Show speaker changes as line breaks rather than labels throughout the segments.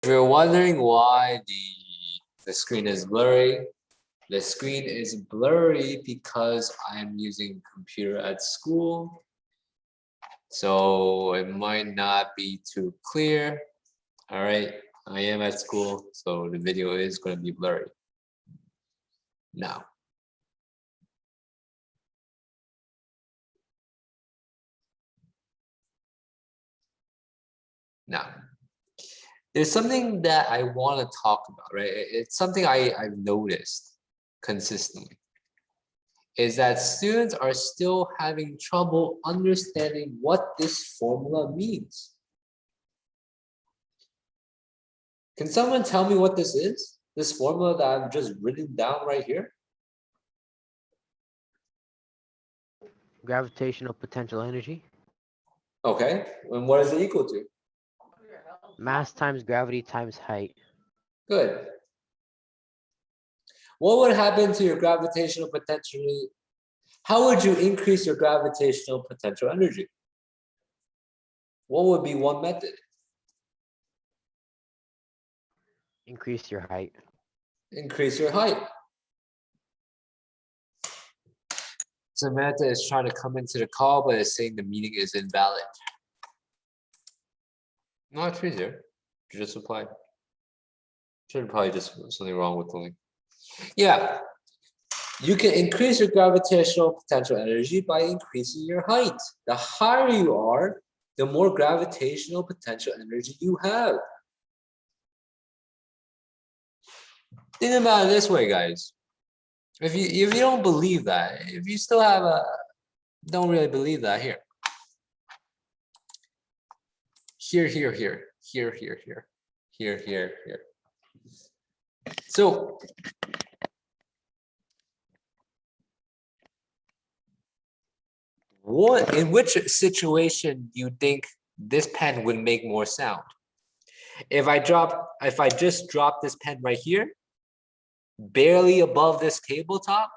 If you're wondering why the screen is blurry, the screen is blurry because I'm using computer at school. So it might not be too clear. All right, I am at school, so the video is going to be blurry. Now, there's something that I want to talk about, right? It's something I've noticed consistently, is that students are still having trouble understanding what this formula means. Can someone tell me what this is? This formula that I've just written down right here?
Gravitational potential energy.
Okay, and what is it equal to?
Mass times gravity times height.
Good. What would happen to your gravitational potential? How would you increase your gravitational potential energy? What would be one method?
Increase your height.
Increase your height. Samantha is trying to come into the call, but is saying the meeting is invalid. No, it's easier. You just apply. Should probably just something wrong with the link. Yeah, you can increase your gravitational potential energy by increasing your height. The higher you are, the more gravitational potential energy you have. Think about it this way, guys. If you don't believe that, if you still have don't really believe that, here. Here. So in which situation do you think this pen would make more sound? If I just drop this pen right here, barely above this tabletop,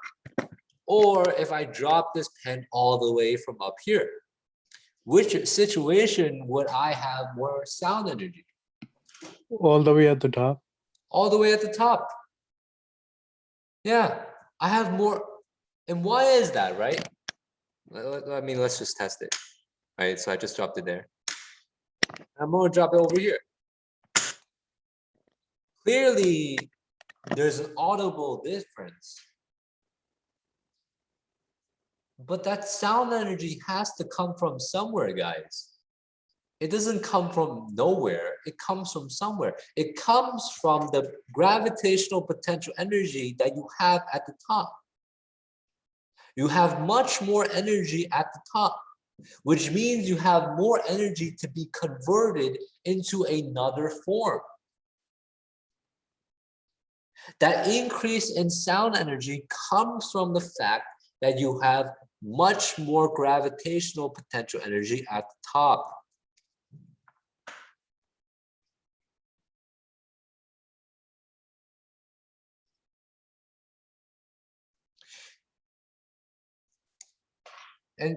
or if I drop this pen all the way from up here, which situation would I have more sound energy?
All the way at the top.
All the way at the top. Yeah, I have more. And why is that, right? I mean, let's just test it. Right, so I just dropped it there. I'm gonna drop it over here. Clearly, there's an audible difference. But that sound energy has to come from somewhere, guys. It doesn't come from nowhere. It comes from somewhere. It comes from the gravitational potential energy that you have at the top. You have much more energy at the top, which means you have more energy to be converted into another form. That increase in sound energy comes from the fact that you have much more gravitational potential energy at the top. And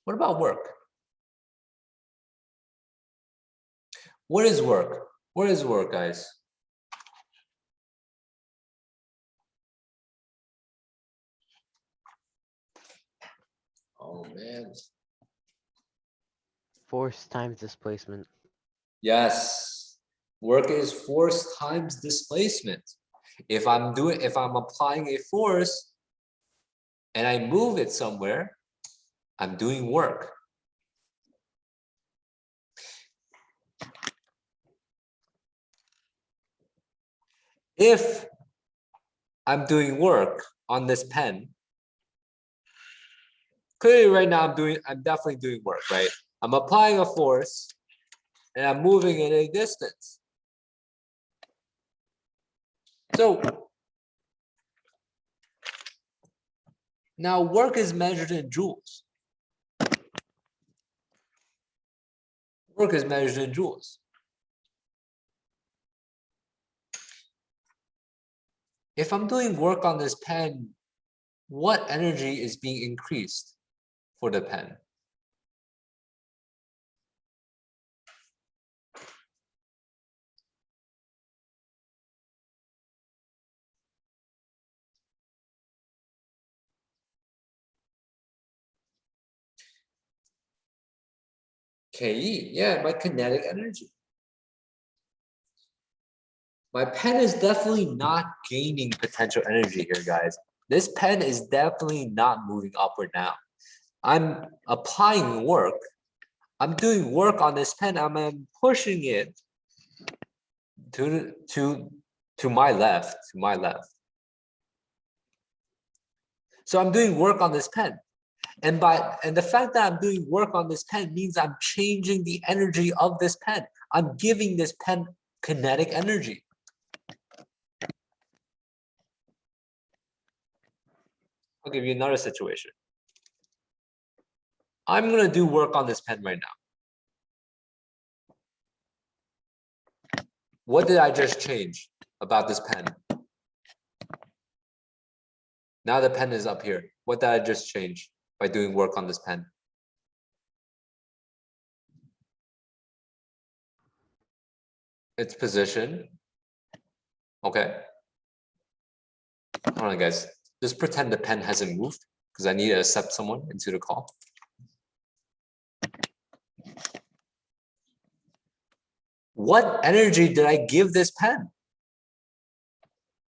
what about work? What is work? What is work, guys? Oh, man.
Force times displacement.
Yes. Work is force times displacement. If I'm applying a force and I move it somewhere, I'm doing work. If I'm doing work on this pen, clearly right now I'm definitely doing work, right? I'm applying a force and I'm moving it a distance. So now work is measured in joules. Work is measured in joules. If I'm doing work on this pen, what energy is being increased for the pen? KE, yeah, my kinetic energy. My pen is definitely not gaining potential energy here, guys. This pen is definitely not moving up or down. I'm applying work. I'm doing work on this pen. I'm pushing it to my left, So I'm doing work on this pen. And the fact that I'm doing work on this pen means I'm changing the energy of this pen. I'm giving this pen kinetic energy. I'll give you another situation. I'm going to do work on this pen right now. What did I just change about this pen? Now the pen is up here. What did I just change by doing work on this pen? Its position. Okay. Hold on, guys. Just pretend the pen hasn't moved because I need to accept someone into the call. What energy did I give this pen?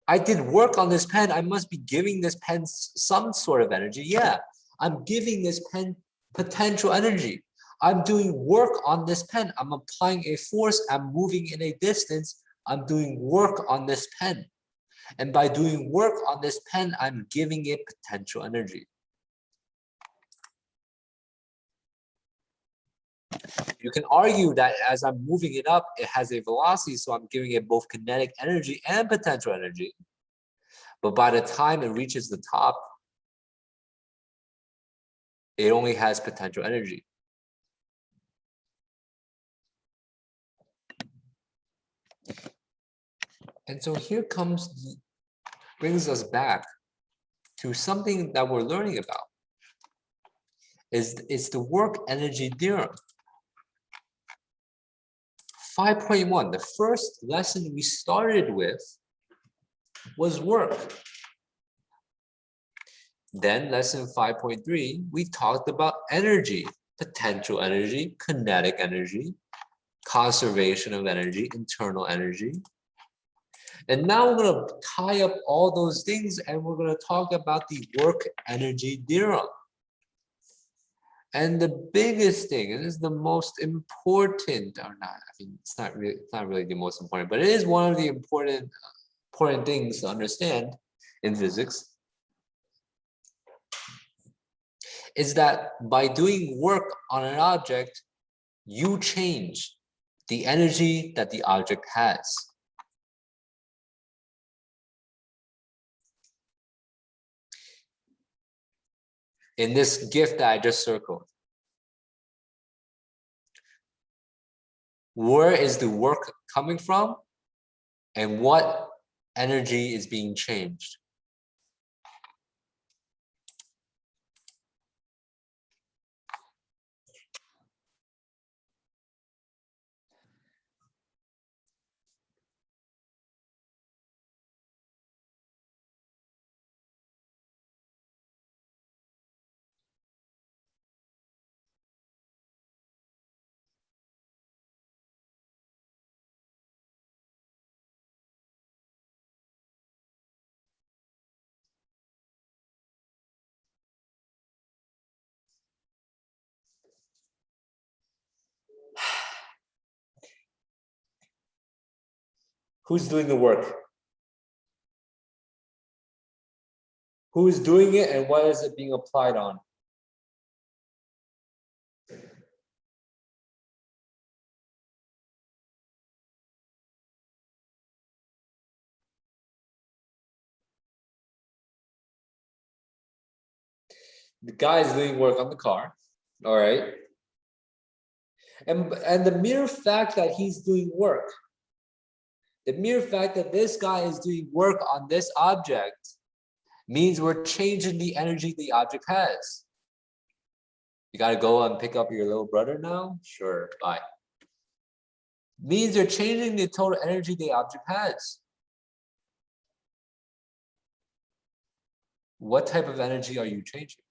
I did work on this pen. I must be giving this pen some sort of energy. Yeah, I'm giving this pen potential energy. I'm doing work on this pen. I'm applying a force. I'm moving in a distance. I'm doing work on this pen. And by doing work on this pen, I'm giving it potential energy. You can argue that as I'm moving it up, it has a velocity, so I'm giving it both kinetic energy and potential energy. But by the time it reaches the top, it only has potential energy. And so here brings us back to something that we're learning about. It's the work energy theorem. 5.1, the first lesson we started with was work. Then lesson 5.3, we talked about energy, potential energy, kinetic energy, conservation of energy, internal energy. And now we're going to tie up all those things and we're going to talk about the work energy theorem. And the biggest thing, and this is the most important, or not, I mean, it's not really the most important, but it is one of the important things to understand in physics, is that by doing work on an object, you change the energy that the object has. In this gift that I just circled, where is the work coming from and what energy is being changed? Who's doing the work? Who is doing it and what is it being applied on? The guy is doing work on the car, all right? And the mere fact that he's doing work, the mere fact that this guy is doing work on this object means we're changing the energy the object has. You got to go and pick up your little brother now? Sure, bye. Means you're changing the total energy the object has. What type of energy are you changing?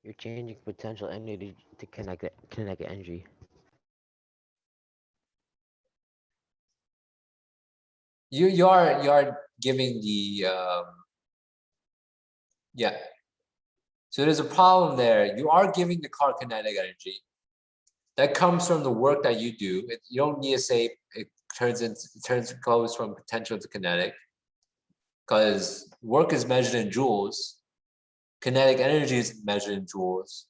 You're changing potential energy to kinetic energy.
You are giving the yeah. So there's a problem there. You are giving the car kinetic energy. That comes from the work that you do. You don't need to say it goes from potential to kinetic, because work is measured in joules. Kinetic energy is measured in joules.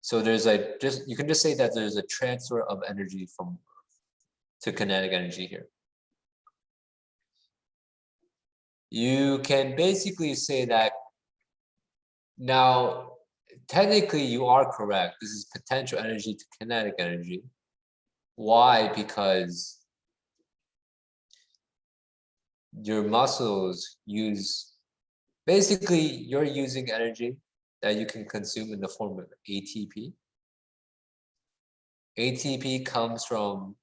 So there's you can just say that there's a transfer of energy from to kinetic energy here. You can basically say that now, technically you are correct. This is potential energy to kinetic energy. Why? Because your muscles use, basically you're using energy that you can consume in the form of ATP. ATP comes from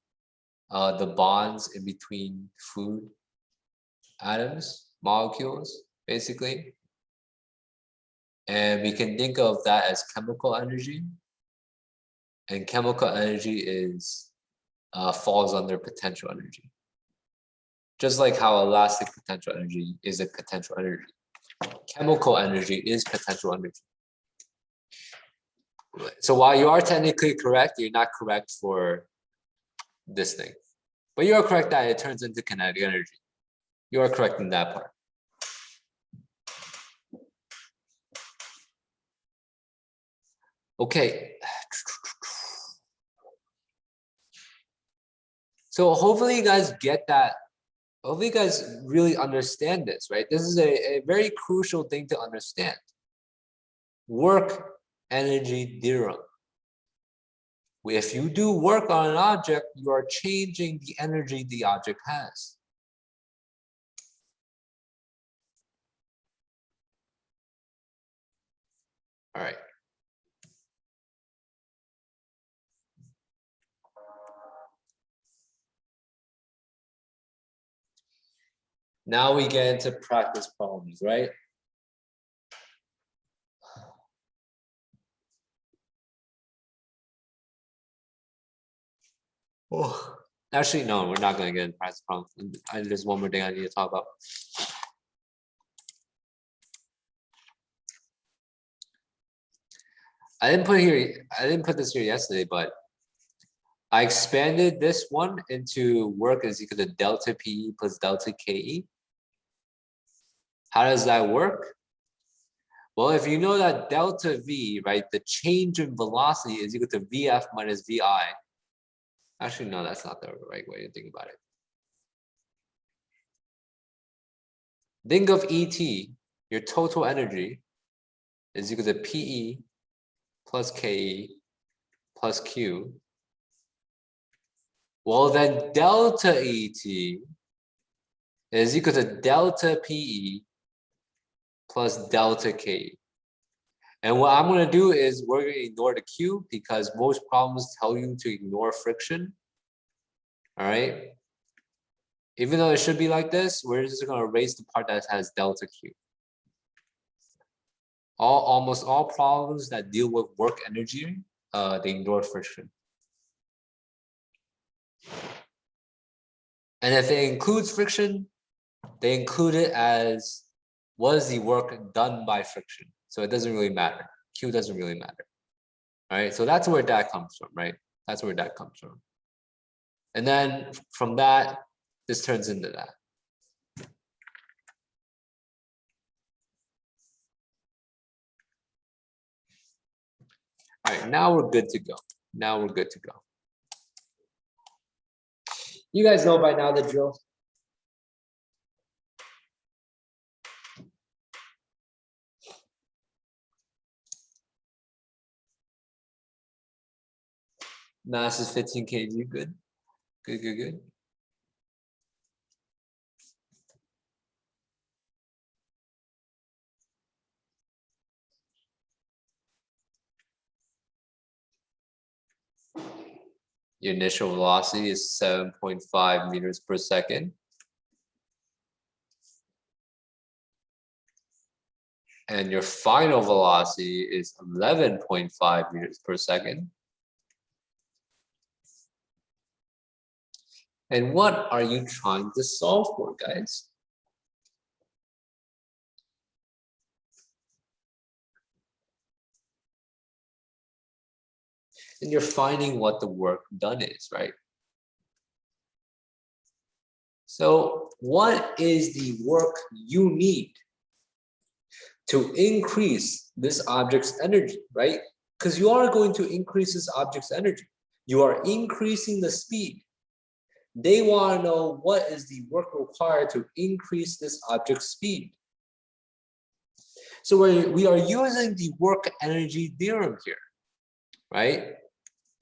the bonds in between food atoms, molecules, basically. And we can think of that as chemical energy. And chemical energy is falls under potential energy. Just like how elastic potential energy is a potential energy. Chemical energy is potential energy. So while you are technically correct, you're not correct for this thing. But you are correct that it turns into kinetic energy. You are correct in that part. Okay. So hopefully you guys get that. Hopefully you guys really understand this, right? This is a very crucial thing to understand. Work energy theorem. If you do work on an object, you are changing the energy the object has. All right. Now we get into practice problems, right? Oh, actually, no, we're not going to get into practice problems. There's one more thing I need to talk about. I didn't put this here yesterday, but I expanded this one into work is equal to delta PE plus delta KE. How does that work? Well, if you know that delta V, right, the change in velocity is equal to VF minus VI. Actually, no, that's not the right way to think about it. Think of ET, your total energy is equal to PE plus KE plus Q. Well, then delta ET is equal to delta PE plus delta KE. And what I'm going to do is we're going to ignore the Q because most problems tell you to ignore friction. All right. Even though it should be like this, we're just going to erase the part that has delta Q. Almost all problems that deal with work energy, they ignore friction. And if it includes friction, they include it as what is the work done by friction. So it doesn't really matter. Q doesn't really matter. All right, so that's where that comes from, right? That's where that comes from. And then from that, this turns into that. All right, now we're good to go. Now we're good to go. You guys know by now the drill. Mass is 15 kg, good. Good, good, good. Your initial velocity is 7.5 meters per second. And your final velocity is 11.5 meters per second. And what are you trying to solve for, guys? And you're finding what the work done is, right? So what is the work you need to increase this object's energy, right? Because you are going to increase this object's energy. You are increasing the speed. They want to know what is the work required to increase this object's speed. So we are using the work energy theorem here, right?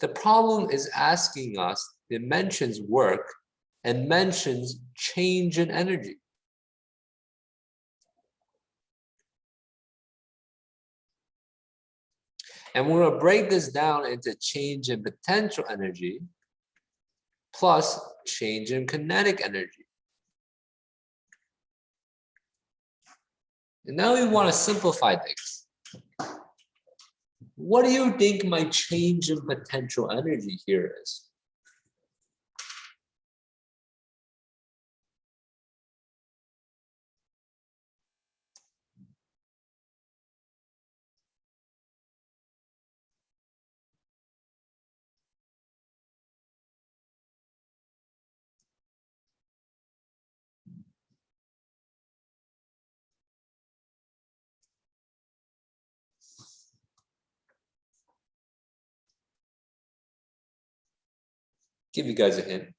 The problem is asking us, it mentions work and mentions change in energy. And we're going to break this down into change in potential energy plus change in kinetic energy. And now we want to simplify things. What do you think my change in potential energy here is? Give you guys a hint.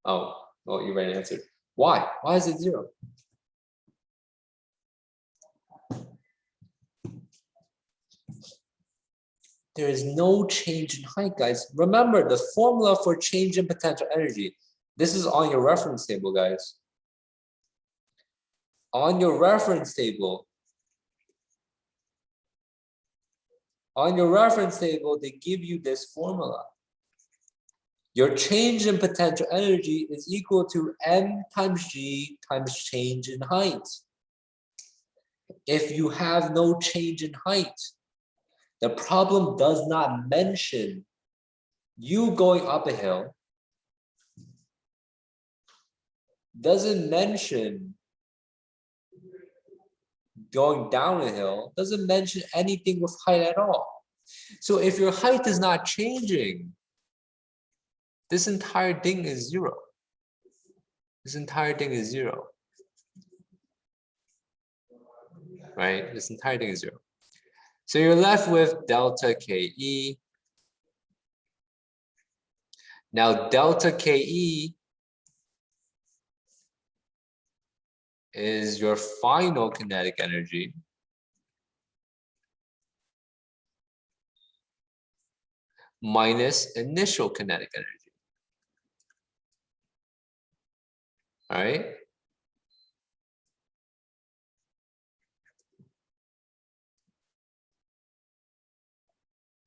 Oh, you already answered. Why? Why is it 0? There is no change in height, guys. Remember the formula for change in potential energy. This is on your reference table, guys. On your reference table, they give you this formula. Your change in potential energy is equal to m times g times change in height. If you have no change in height, the problem does not mention you going up a hill, doesn't mention going down a hill, doesn't mention anything with height at all. So if your height is not changing, this entire thing is 0. This entire thing is 0. Right? This entire thing is 0. So you're left with delta KE. Now delta KE is your final kinetic energy minus initial kinetic energy. All right?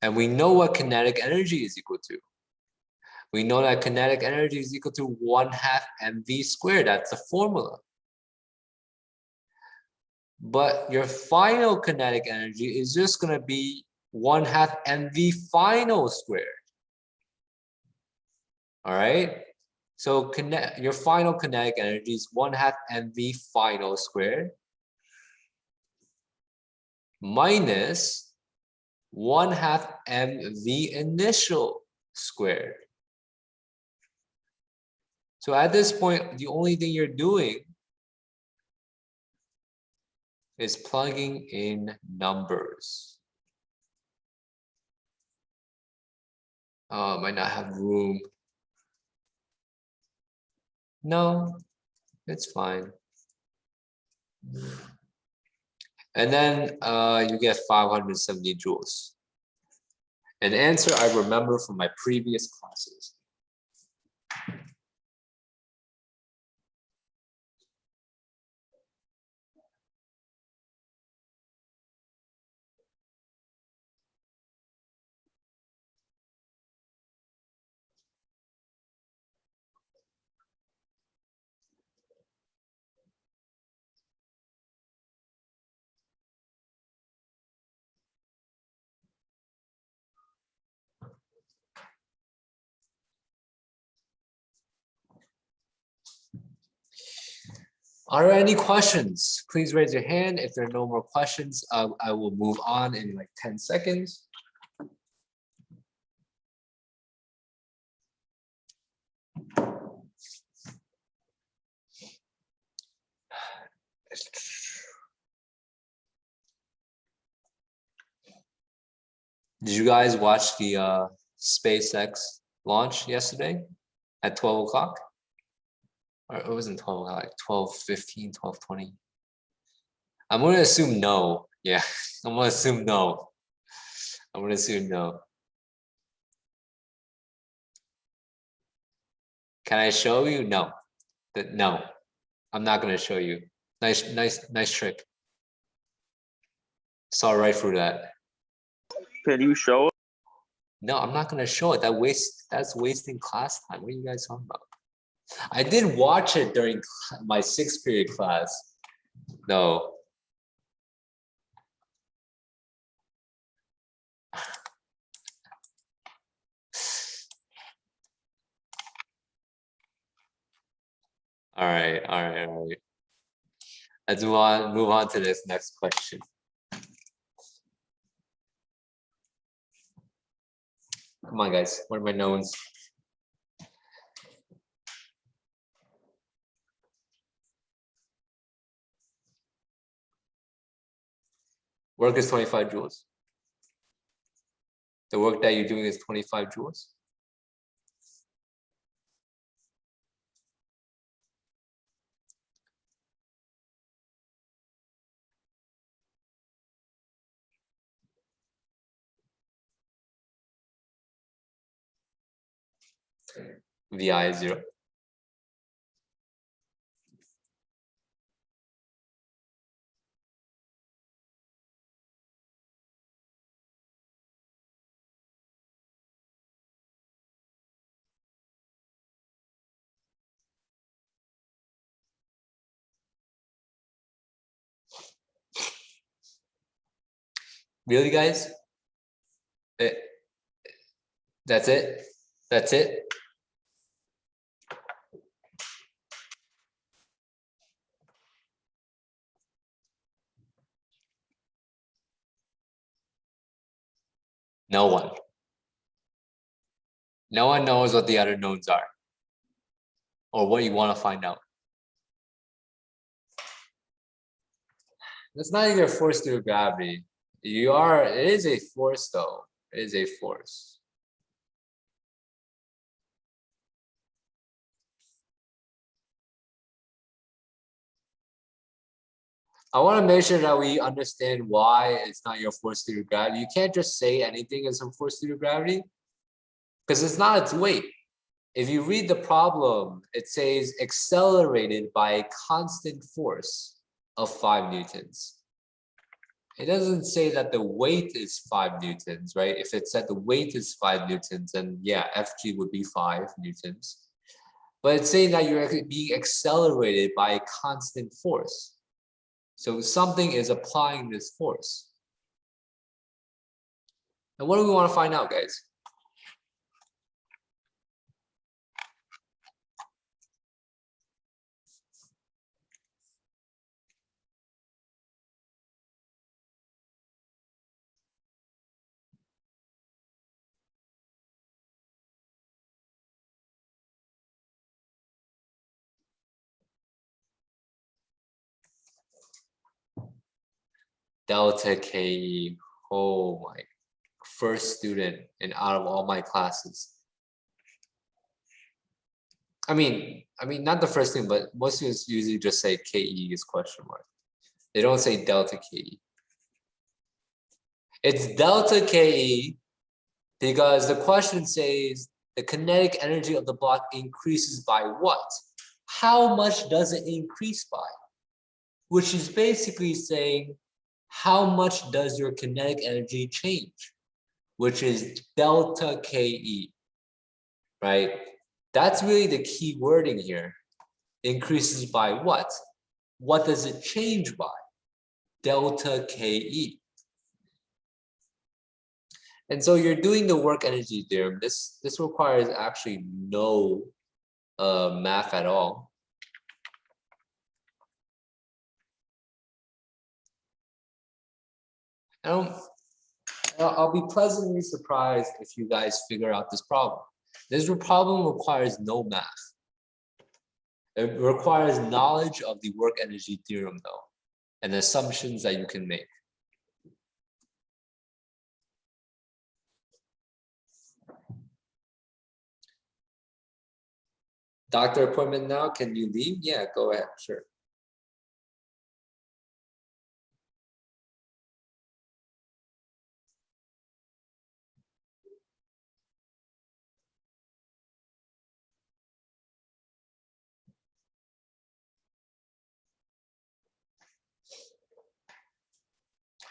And we know what kinetic energy is equal to. We know that kinetic energy is equal to 1/2 mv squared. That's the formula. But your final kinetic energy is just going to be 1/2 mv final squared. All right? So your final kinetic energy is 1/2 mv final squared minus 1/2 mv initial squared. So at this point, the only thing you're doing is plugging in numbers. Oh, I might not have room. No, it's fine. And then you get 570 joules. An answer I remember from my previous classes. Are there any questions? Please raise your hand. If there are no more questions, I will move on in like 10 seconds. Did you guys watch the SpaceX launch yesterday at 12 o'clock? Or it wasn't 12 o'clock, like 12:15, 12:20. I'm going to assume no. Yeah, I'm going to assume no. I'm going to assume no. Can I show you? No. No, I'm not going to show you. Nice trick. Saw right through that.
Can you show it?
No, I'm not going to show it. That's wasting class time. What are you guys talking about? I did watch it during my 6th period class. No. All right. Let's move on to this next question. Come on, guys. What are my knowns? Work is 25 joules. The work that you're doing is 25 joules. VI is 0. Really, guys? That's it? That's it? No one. No one knows what the other knowns are or what you want to find out. That's not even a force due to gravity. It is a force though. It is a force. I want to make sure that we understand why it's not your force due to gravity. You can't just say anything is a force due to gravity because it's not its weight. If you read the problem, it says accelerated by a constant force of 5 newtons. It doesn't say that the weight is 5 newtons, right? If it said the weight is 5 newtons, then yeah, Fg would be 5 newtons. But it's saying that you're being accelerated by a constant force. So something is applying this force. And what do we want to find out, guys? Delta KE. Oh my, first student and out of all my classes. I mean, not the first thing, but most students usually just say KE is question mark. They don't say delta KE. It's delta KE because the question says the kinetic energy of the block increases by what? How much does it increase by? Which is basically saying, how much does your kinetic energy change? Which is delta KE, right? That's really the key wording here. Increases by what? What does it change by? Delta KE. And so you're doing the work energy theorem. This requires actually no math at all. I don't, I'll be pleasantly surprised if you guys figure out this problem. This problem requires no math. It requires knowledge of the work energy theorem though, and assumptions that you can make. Doctor appointment now, can you leave? Yeah, go ahead, sure.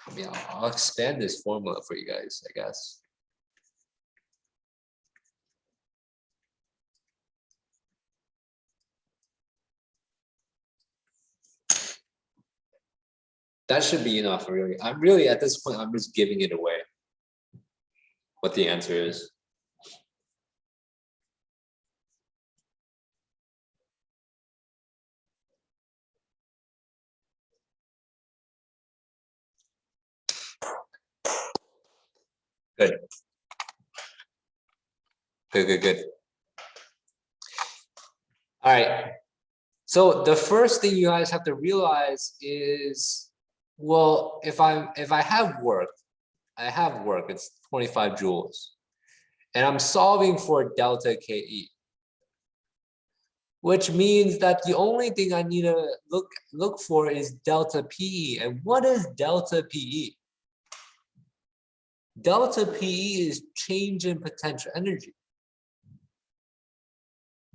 I mean, I'll expand this formula for you guys, I guess. That should be enough, really. I'm really, at this point, I'm just giving it away. What the answer is. Good. Good. All right. So the first thing you guys have to realize is, well, if I have work, it's 25 joules, and I'm solving for delta KE, which means that the only thing I need to look for is delta PE. And what is delta PE? Delta PE is change in potential energy.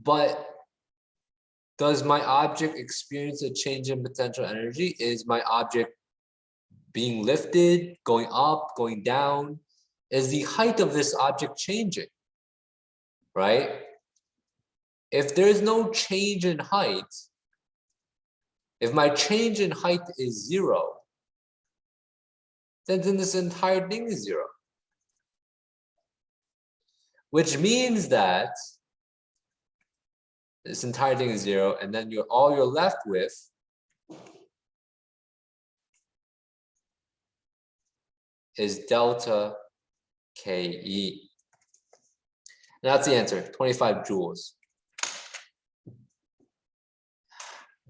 But does my object experience a change in potential energy? Is my object being lifted, going up, going down? Is the height of this object changing? Right? If there's no change in height, if my change in height is 0, then this entire thing is 0. Which means that this entire thing is 0, and then all you're left with is delta KE. And that's the answer, 25 joules.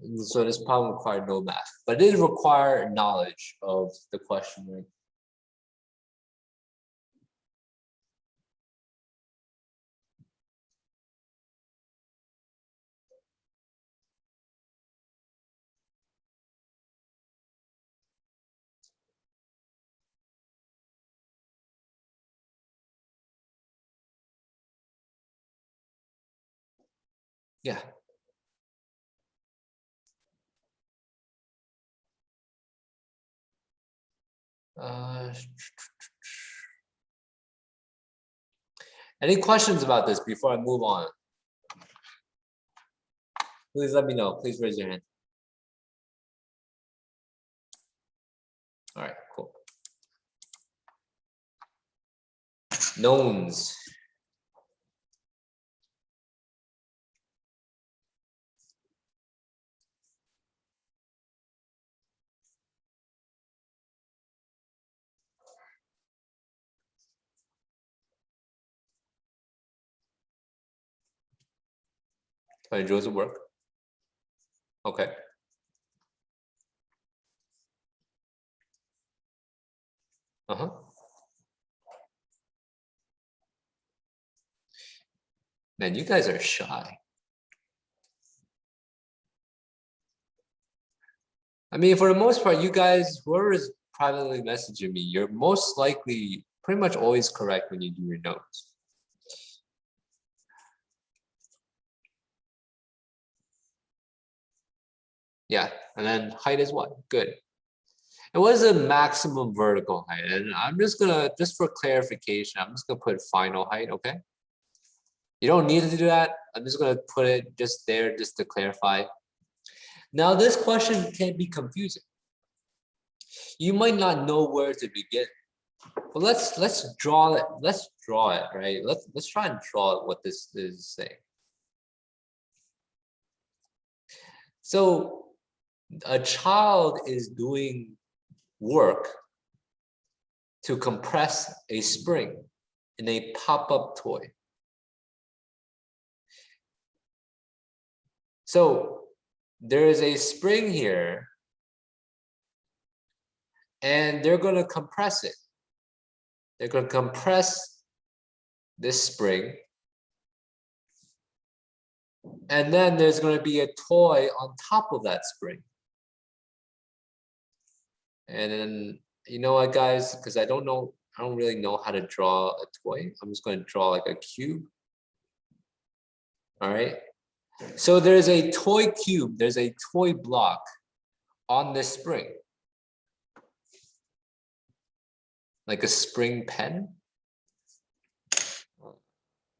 And so this problem required no math, but it did require knowledge of the question, right? Yeah. Any questions about this before I move on? Please let me know. Please raise your hand. All right, cool. Knowns. Joules will work. Okay. Man, you guys are shy. I mean, for the most part, you guys, whoever is privately messaging me, you're most likely pretty much always correct when you do your notes. Yeah, and then height is what? Good. And what is the maximum vertical height? And I'm just gonna, just for clarification, I'm just gonna put final height, okay? You don't need to do that. I'm just gonna put it just there just to clarify. Now this question can be confusing. You might not know where to begin. But let's draw it. Let's draw it, right? Let's try and draw what this is saying. So a child is doing work to compress a spring in a pop-up toy. So there is a spring here, and they're going to compress it. They're going to compress this spring. And then there's going to be a toy on top of that spring. And then, you know what, guys, because I don't really know how to draw a toy. I'm just going to draw like a cube. All right. So there's a toy cube, there's a toy block on this spring. Like a spring pen.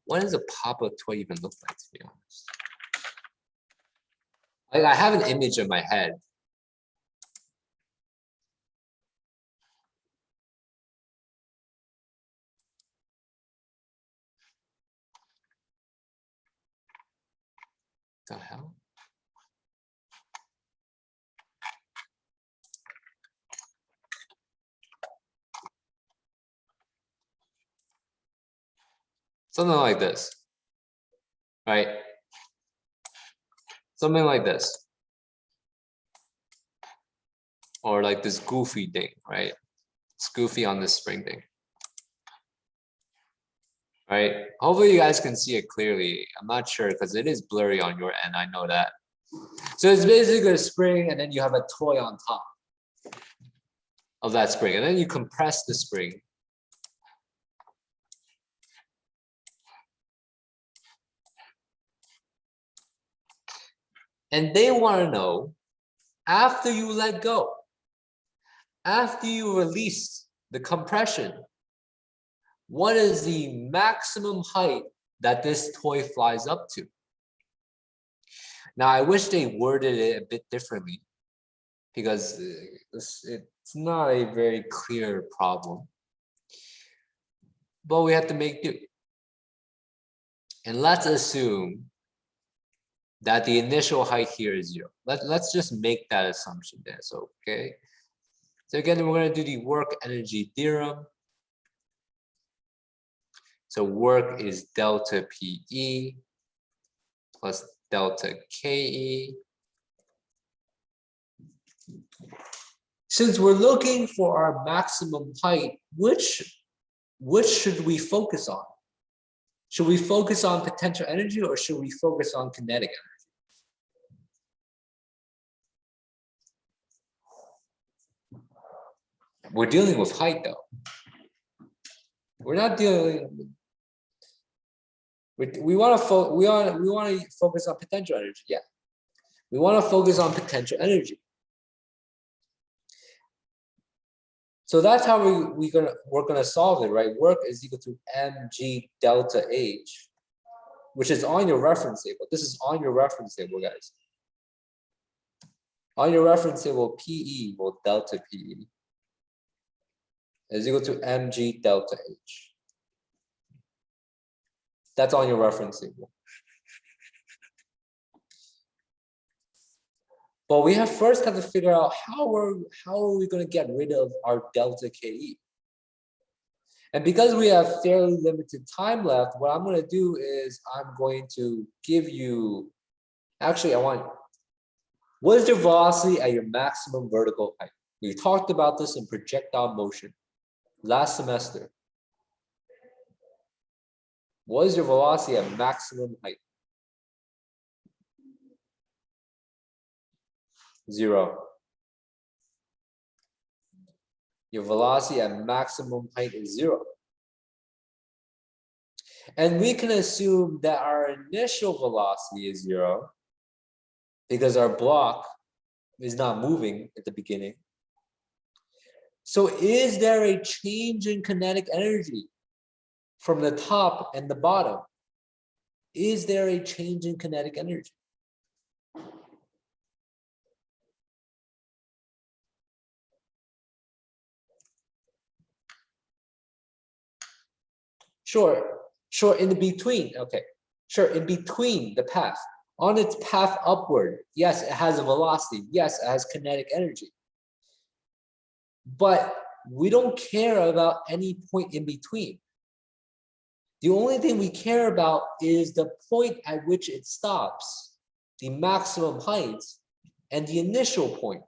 What does a pop-up toy even look like, to be honest? I have an image in my head. The hell? Something like this, right? Something like this. Or like this goofy thing, right? It's goofy on this spring thing. Right? Hopefully you guys can see it clearly. I'm not sure because it is blurry on your end, I know that. So it's basically a spring and then you have a toy on top of that spring. And then you compress the spring. And they want to know, after you let go, after you release the compression, what is the maximum height that this toy flies up to? Now, I wish they worded it a bit differently because it's not a very clear problem. But we have to make do. And let's assume that the initial height here is 0. Let's just make that assumption there. So, okay. So again, we're going to do the work energy theorem. So work is delta PE plus delta KE. Since we're looking for our maximum height, which should we focus on? Should we focus on potential energy or should we focus on kinetic energy? We're dealing with height though. We're not dealing. We want to focus on potential energy. Yeah, we want to focus on potential energy. So that's how we're gonna solve it, right? Work is equal to mg delta h, which is on your reference table. This is on your reference table, guys. On your reference table, PE, well, delta PE is equal to mg delta h. That's on your reference table. But we first have to figure out how are we going to get rid of our delta KE. And because we have fairly limited time left, what I'm going to do is I'm going to give you, actually what is your velocity at your maximum vertical height? We talked about this in projectile motion last semester. What is your velocity at maximum height? 0. Your velocity at maximum height is 0. And we can assume that our initial velocity is 0 because our block is not moving at the beginning. So is there a change in kinetic energy from the top and the bottom? Is there a change in kinetic energy? Sure, in the between, okay. Sure, in between the path, on its path upward, yes, it has a velocity. Yes, it has kinetic energy. But we don't care about any point in between. The only thing we care about is the point at which it stops, the maximum height, and the initial point.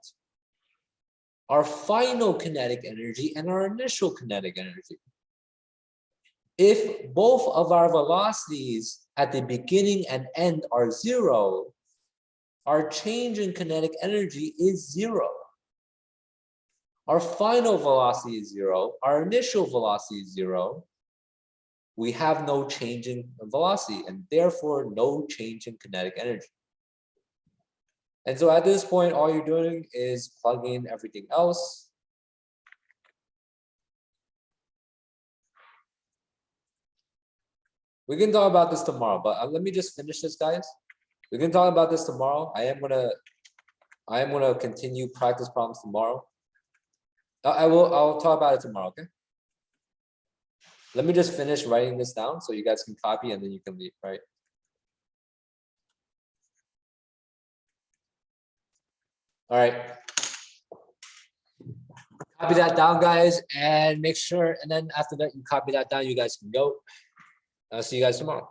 Our final kinetic energy and our initial kinetic energy. If both of our velocities at the beginning and end are zero, our change in kinetic energy is zero. Our final velocity is zero, our initial velocity is zero. We have no change in velocity and therefore no change in kinetic energy. And so at this point, all you're doing is plugging in everything else. We can talk about this tomorrow, but let me just finish this, guys. We can talk about this tomorrow. I am gonna continue practice problems tomorrow. I'll talk about it tomorrow, okay? Let me just finish writing this down so you guys can copy and then you can leave, right? All right. Copy that down, guys, and make sure, and then after that, you copy that down, you guys can go. I'll see you guys tomorrow.